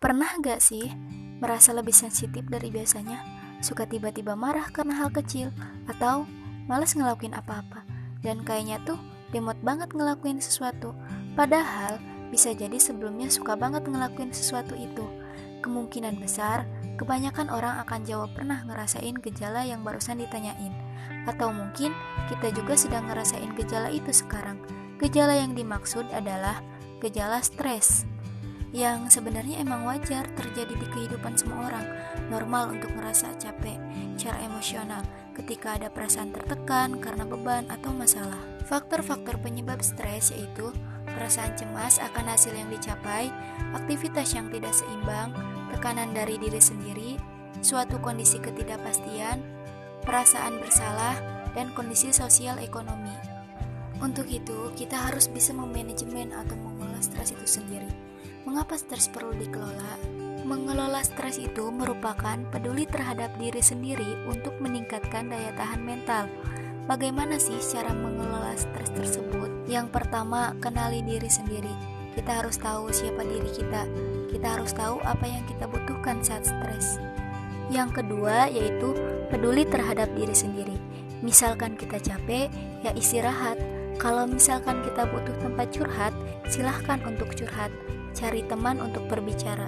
Pernah gak sih merasa lebih sensitif dari biasanya? Suka tiba-tiba marah karena hal kecil, atau males ngelakuin apa-apa, dan kayaknya tuh demot banget ngelakuin sesuatu. Padahal bisa jadi sebelumnya suka banget ngelakuin sesuatu itu. Kemungkinan besar, kebanyakan orang akan jawab pernah ngerasain gejala yang barusan ditanyain. Atau mungkin kita juga sedang ngerasain gejala itu sekarang. Gejala yang dimaksud adalah gejala stres, yang sebenarnya emang wajar terjadi di kehidupan semua orang. Normal untuk ngerasa capek secara emosional ketika ada perasaan tertekan karena beban atau masalah. Faktor-faktor penyebab stres yaitu perasaan cemas akan hasil yang dicapai, aktivitas yang tidak seimbang, tekanan dari diri sendiri, suatu kondisi ketidakpastian, perasaan bersalah, dan kondisi sosial ekonomi. Untuk itu, kita harus bisa memanajemen atau mengelola stres itu sendiri. Mengapa stres perlu dikelola? Mengelola stres itu merupakan peduli terhadap diri sendiri untuk meningkatkan daya tahan mental. Bagaimana sih cara mengelola stres tersebut? Yang pertama, kenali diri sendiri. Kita harus tahu siapa diri kita. Kita harus tahu apa yang kita butuhkan saat stres. Yang kedua, yaitu peduli terhadap diri sendiri. Misalkan kita capek, ya istirahat. Kalau misalkan kita butuh tempat curhat, silahkan untuk curhat. Cari teman untuk berbicara.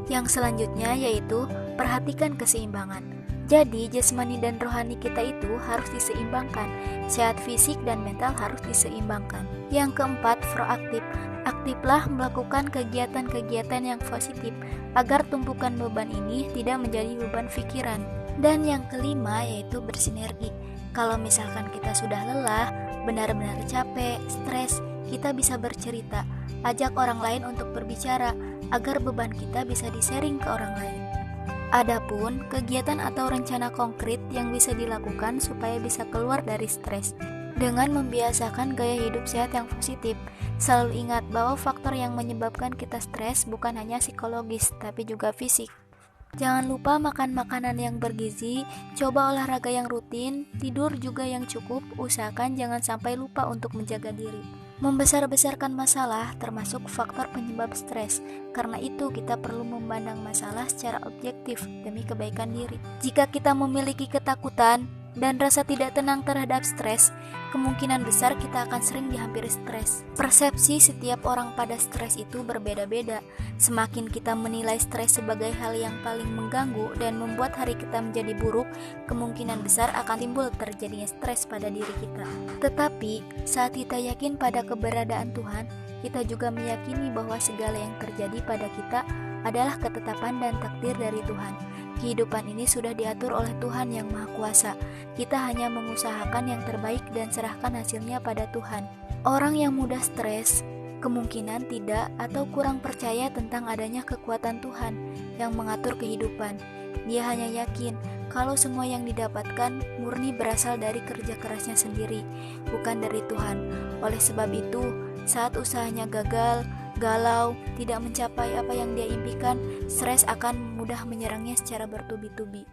Yang selanjutnya yaitu perhatikan keseimbangan. Jadi jasmani dan rohani kita itu harus diseimbangkan. Sehat fisik dan mental harus diseimbangkan. Yang keempat, proaktif. Aktiflah melakukan kegiatan-kegiatan yang positif agar tumpukan beban ini tidak menjadi beban pikiran. Dan yang kelima yaitu bersinergi. Kalau misalkan kita sudah lelah, benar-benar capek, stres, kita bisa bercerita. Ajak orang lain untuk berbicara agar beban kita bisa di-sharing ke orang lain. Adapun kegiatan atau rencana konkret yang bisa dilakukan supaya bisa keluar dari stres dengan membiasakan gaya hidup sehat yang positif. Selalu ingat bahwa faktor yang menyebabkan kita stres bukan hanya psikologis, tapi juga fisik. Jangan lupa makan makanan yang bergizi, coba olahraga yang rutin, tidur juga yang cukup, usahakan jangan sampai lupa untuk menjaga diri. Membesar-besarkan masalah termasuk faktor penyebab stres. Karena itu kita perlu memandang masalah secara objektif demi kebaikan diri. Jika kita memiliki ketakutan dan rasa tidak tenang terhadap stres, kemungkinan besar kita akan sering dihampiri stres. Persepsi setiap orang pada stres itu berbeda-beda. Semakin kita menilai stres sebagai hal yang paling mengganggu dan membuat hari kita menjadi buruk, kemungkinan besar akan timbul terjadinya stres pada diri kita. Tetapi, saat kita yakin pada keberadaan Tuhan, kita juga meyakini bahwa segala yang terjadi pada kita adalah ketetapan dan takdir dari Tuhan. Kehidupan ini sudah diatur oleh Tuhan yang Maha Kuasa. Kita hanya mengusahakan yang terbaik dan serahkan hasilnya pada Tuhan. Orang yang mudah stres kemungkinan tidak atau kurang percaya tentang adanya kekuatan Tuhan yang mengatur kehidupan. Dia hanya yakin kalau semua yang didapatkan murni berasal dari kerja kerasnya sendiri, bukan dari Tuhan. Oleh sebab itu, saat usahanya gagal, galau, tidak mencapai apa yang dia impikan, stres akan mudah menyerangnya secara bertubi-tubi.